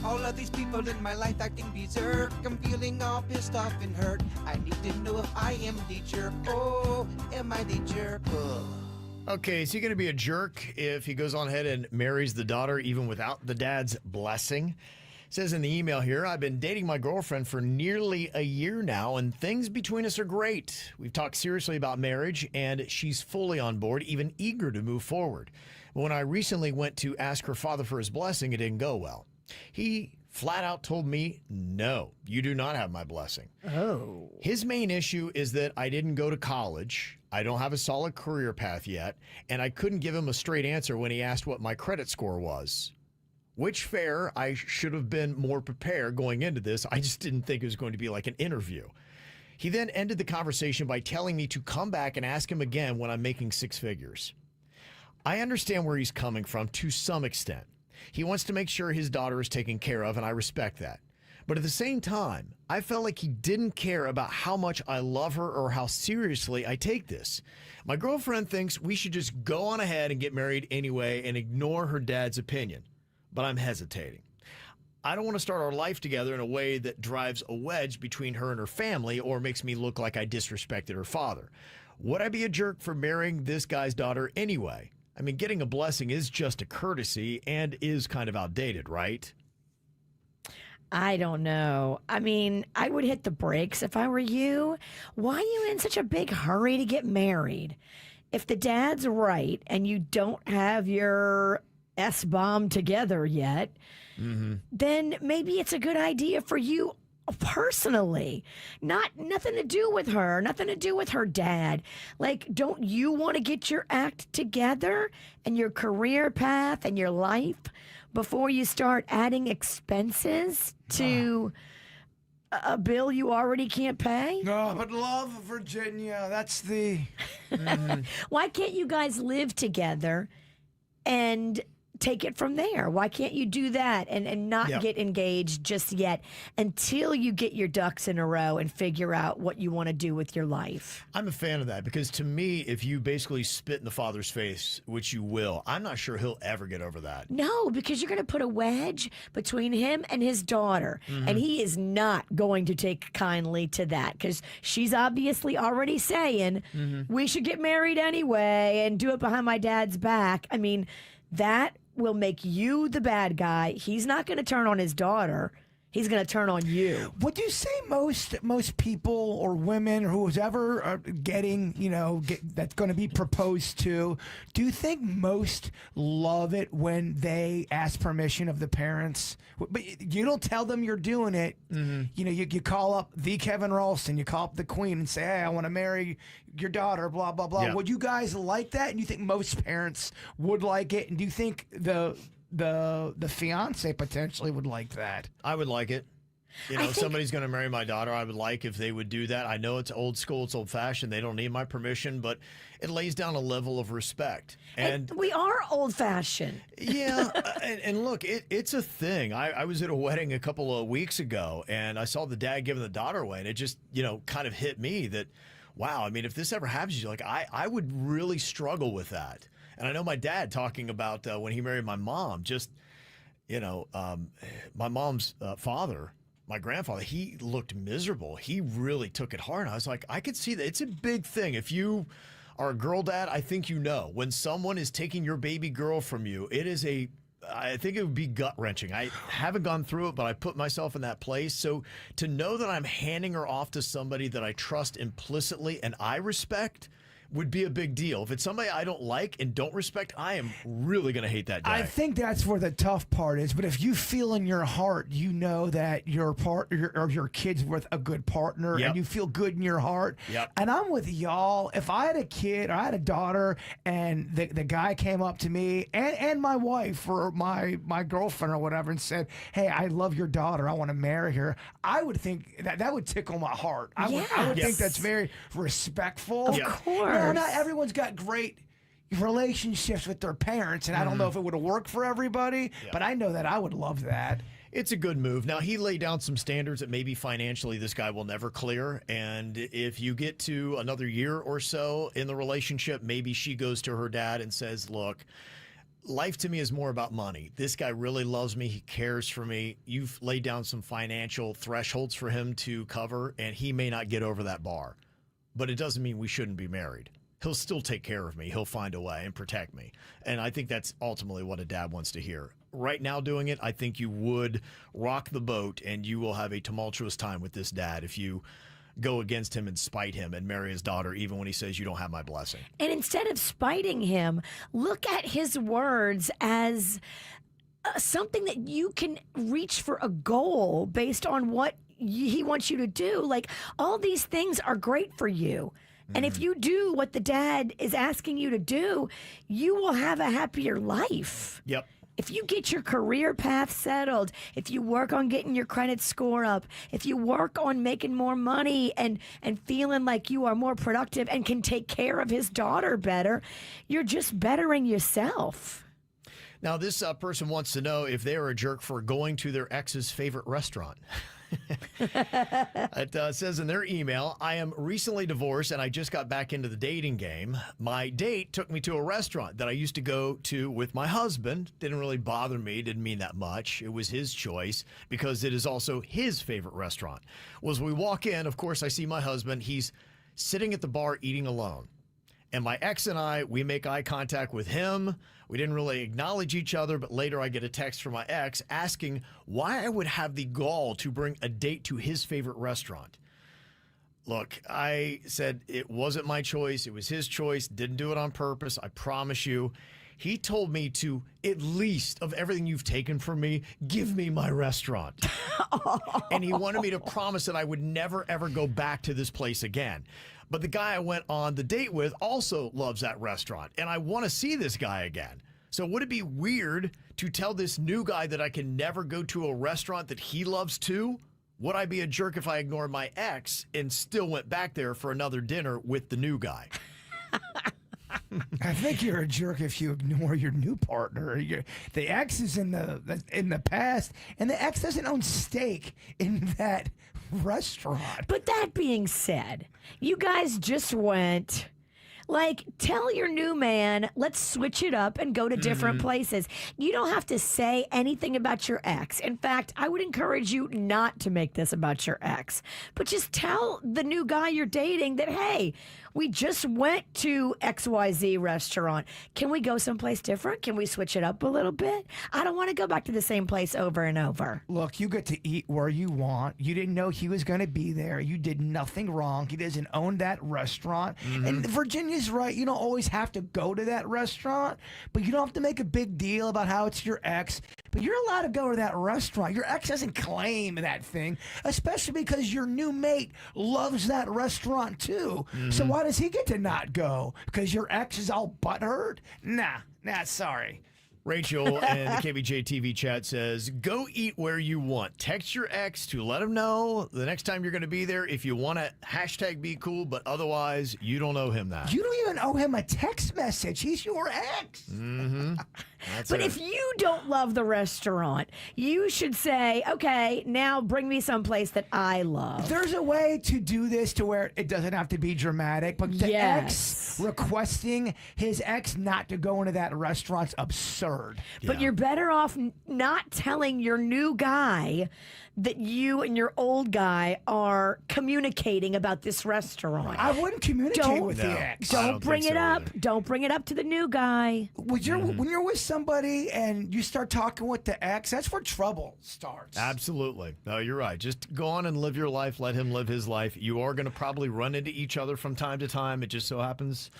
All of these people in my life acting berserk. I'm feeling all pissed off and hurt. I need to know if I am the jerk. Oh, am I the jerk? Oh. Okay, is he going to be a jerk if he goes on ahead and marries the daughter even without the dad's blessing? It says in the email here, I've been dating my girlfriend for nearly a year now, and things between us are great. We've talked seriously about marriage, and she's fully on board, even eager to move forward. But when I recently went to ask her father for his blessing, it didn't go well. He flat out told me, no, you do not have my blessing. Oh. His main issue is that I didn't go to college, I don't have a solid career path yet, and I couldn't give him a straight answer when he asked what my credit score was. Which fair, I should have been more prepared going into this. I just didn't think it was going to be like an interview. He then ended the conversation by telling me to come back and ask him again when I'm making six figures. I understand where he's coming from to some extent. He wants to make sure his daughter is taken care of, and I respect that. But at the same time, I felt like he didn't care about how much I love her or how seriously I take this. My girlfriend thinks we should just go on ahead and get married anyway and ignore her dad's opinion. But I'm hesitating. I don't want to start our life together in a way that drives a wedge between her and her family or makes me look like I disrespected her father. Would I be a jerk for marrying this guy's daughter anyway? I mean, getting a blessing is just a courtesy and is kind of outdated, right? I don't know. I mean, I would hit the brakes if I were you. Why are you in such a big hurry to get married? If the dad's right and you don't have your S-bomb together yet, then maybe it's a good idea for you personally. Nothing to do with her, nothing to do with her dad. Like, don't you want to get your act together and your career path and your life before you start adding expenses to a bill you already can't pay? No, but love, Virginia, that's the... Why can't you guys live together and take it from there? Why can't you do that and not get engaged just yet until you get your ducks in a row and figure out what you want to do with your life? I'm a fan of that because to me, if you basically spit in the father's face, which you will, I'm not sure he'll ever get over that. No, because you're going to put a wedge between him and his daughter, and he is not going to take kindly to that because she's obviously already saying, we should get married anyway and do it behind my dad's back. I mean, that will make you the bad guy. He's not going to turn on his daughter. He's going to turn on you. Would you say most people or women or who's ever getting, that's going to be proposed to, do you think most love it when they ask permission of the parents? But you don't tell them you're doing it. You call up the Kevin Ralston, you call up the Queen and say, hey, I want to marry your daughter, blah, blah, blah. Yeah. Would you guys like that? And you think most parents would like it? And do you think the fiance potentially would like that? I would like it. If somebody's going to marry my daughter, I would like if they would do that. I know it's old school, it's old fashioned. They don't need my permission, but it lays down a level of respect. And we are old fashioned. Yeah. and look, it's a thing. I was at a wedding a couple of weeks ago and I saw the dad giving the daughter away and it just, kind of hit me that, wow, I mean, if this ever happens, like I would really struggle with that. And I know my dad talking about when he married my mom, just, my mom's father, my grandfather, he looked miserable. He really took it hard. I was like, I could see that. It's a big thing. If you are a girl dad, I think when someone is taking your baby girl from you, I think it would be gut-wrenching. I haven't gone through it, but I put myself in that place. So to know that I'm handing her off to somebody that I trust implicitly and I respect would be a big deal. If it's somebody I don't like and don't respect, I am really going to hate that guy. I think that's where the tough part is. But if you feel in your heart, that your partner or your kid's with a good partner, and you feel good in your heart. Yep. And I'm with y'all. If I had a kid or I had a daughter, and the guy came up to me and my wife or my girlfriend or whatever and said, "Hey, I love your daughter. I want to marry her," I would think that would tickle my heart. I would think that's very respectful. Of course. Not everyone's got great relationships with their parents, and I don't know if it would have worked for everybody, but I know that I would love that. It's a good move. Now, he laid down some standards that maybe financially this guy will never clear. And if you get to another year or so in the relationship, maybe she goes to her dad and says, look, life to me is more about money. This guy really loves me. He cares for me. You've laid down some financial thresholds for him to cover, and he may not get over that bar. But it doesn't mean we shouldn't be married. He'll still take care of me. He'll find a way and protect me. And I think that's ultimately what a dad wants to hear. Right now doing it, I think you would rock the boat, and you will have a tumultuous time with this dad if you go against him and spite him and marry his daughter, even when he says you don't have my blessing. And instead of spiting him, look at his words as something that you can reach for a goal based on what he wants you to do. Like, all these things are great for you. And if you do what the dad is asking you to do, you will have a happier life. Yep. If you get your career path settled, if you work on getting your credit score up, if you work on making more money and feeling like you are more productive and can take care of his daughter better, you're just bettering yourself. Now, this person wants to know if they are a jerk for going to their ex's favorite restaurant. It says in their email, I am recently divorced and I just got back into the dating game. My date took me to a restaurant that I used to go to with my husband. Didn't really bother me. Didn't mean that much. It was his choice because it is also his favorite restaurant. Well, as we walk in, of course, I see my husband. He's sitting at the bar eating alone. And my ex and I, we make eye contact with him. We didn't really acknowledge each other, but later I get a text from my ex asking why I would have the gall to bring a date to his favorite restaurant. Look, I said it wasn't my choice. It was his choice. Didn't do it on purpose. I promise you. He told me to, at least of everything you've taken from me, give me my restaurant. And he wanted me to promise that I would never, ever go back to this place again. But the guy I went on the date with also loves that restaurant, and I want to see this guy again. So would it be weird to tell this new guy that I can never go to a restaurant that he loves too? Would I be a jerk if I ignored my ex and still went back there for another dinner with the new guy? I think you're a jerk if you ignore your new partner. The ex is in the past, and the ex doesn't own stake in that restaurant. But that being said, you guys just went. Like, tell your new man, let's switch it up and go to different places. You don't have to say anything about your ex. In fact, I would encourage you not to make this about your ex. But just tell the new guy you're dating that, hey, we just went to XYZ restaurant. Can we go someplace different? Can we switch it up a little bit? I don't want to go back to the same place over and over. Look, you get to eat where you want. You didn't know he was going to be there. You did nothing wrong. He doesn't own that restaurant. And Virginia's right. You don't always have to go to that restaurant, but you don't have to make a big deal about how it's your ex. But you're allowed to go to that restaurant. Your ex doesn't claim that thing, especially because your new mate loves that restaurant too. So why does he get to not go? Because your ex is all butthurt? Nah, sorry. Rachel in the KBJ TV chat says, go eat where you want. Text your ex to let him know the next time you're going to be there if you want to hashtag be cool, but otherwise you don't owe him that. You don't even owe him a text message. He's your ex. But if you don't love the restaurant, you should say, okay, now bring me someplace that I love. There's a way to do this to where it doesn't have to be dramatic, but the ex requesting his ex not to go into that restaurant's absurd. But you're better off not telling your new guy that you and your old guy are communicating about this restaurant. I wouldn't communicate with the ex. Don't bring it up. Either. Don't bring it up to the new guy. When you're with somebody and you start talking with the ex, that's where trouble starts. Absolutely. No, you're right. Just go on and live your life. Let him live his life. You are going to probably run into each other from time to time. It just so happens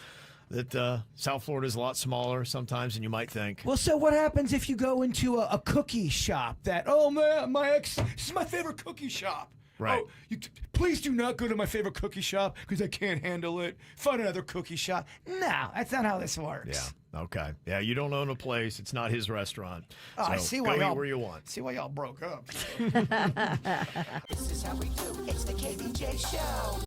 that South Florida is a lot smaller sometimes than you might think. Well, so what happens if you go into a cookie shop that, oh, man, my ex, this is my favorite cookie shop. Right. Oh, please do not go to my favorite cookie shop because I can't handle it. Find another cookie shop. No, that's not how this works. Yeah. Okay. Yeah, you don't own a place. It's not his restaurant. Oh, so I see go why eat y'all where you want. See why y'all broke up. This is how we do. It's the KBJ Show.